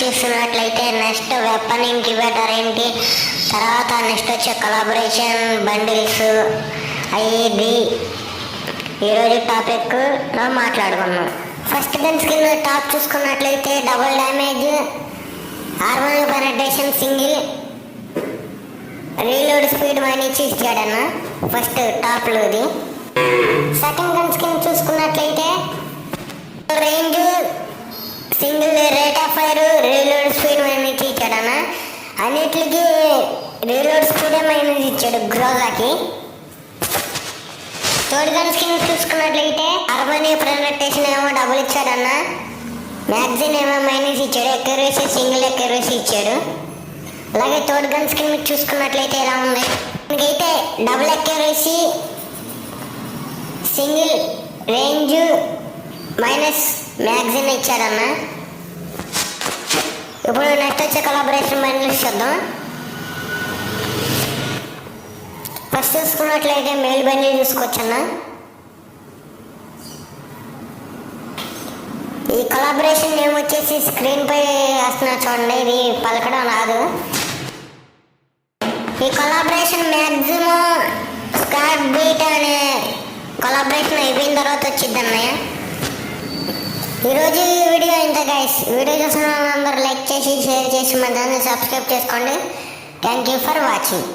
చూస్తున్నట్లయితే next weapon incubator ఏంటి, తర్వాత నెక్స్ట్ వచ్చే కొలాబరేషన్ బండిల్స్ అయ్యేది ఈరోజు టాపిక్లో మాట్లాడుకున్నాం. ఫస్ట్ గన్ స్కిన్ టాప్ చూసుకున్నట్లయితే double damage, armour penetration, single reload speed మనిచ్చి ఇచ్చాడన్న ఫస్ట్ టాప్లోది. సెకండ్ గన్ స్కిన్ చూసుకున్నట్లయితే range, single rate of fire, reload speed minus ఇచ్చాడన్న. అన్నిటికి రీలోడ్ స్పీడే మైనస్ ఇచ్చాడు గ్రోజాకి. థర్డ్ గన్ స్కిన్ చూసుకున్నట్లయితే హార్మోనియల్ పెనట్రేషన్ ఏమో డబుల్ ఇచ్చాడన్న, మ్యాగజైన్ ఏమో మైనస్ ఇచ్చాడు, ఎక్యురసీ సింగిల్ ఎక్యురసీ ఇచ్చాడు. అలాగే థర్డ్ గన్ స్కిన్ చూసుకున్నట్లయితే ఎలా ఉంది, మనకైతే double accuracy, single range minus magazine ఇచ్చాడన్న. ఇప్పుడు నెక్స్ట్ వచ్చే కొలాబరేషన్ బండిల్స్ చూద్దాం. ఫస్ట్ చూసుకున్నట్లయితే మెయిల్ బండిల్ చూసుకోవచ్చన్న. ఈ కొలాబరేషన్ నేమ్ వచ్చేసి స్క్రీన్ పై వస్తున్నా చూడండి, ఇది పలకడం రాదు. ఈ కొలాబరేషన్ మ్యాక్సిమం స్క్వాడ్ బీట్ అనే కొలాబరేషన్ అయిపోయిన తర్వాత వచ్చింది అన్నయ్య. ఈరోజు వీడియో ఇంత గైస్. వీడియో చూసిన అందరూ లైక్ చేసి షేర్ చేసి మన ఛానల్ సబ్స్క్రైబ్ చేసుకోండి. Thank you for watching.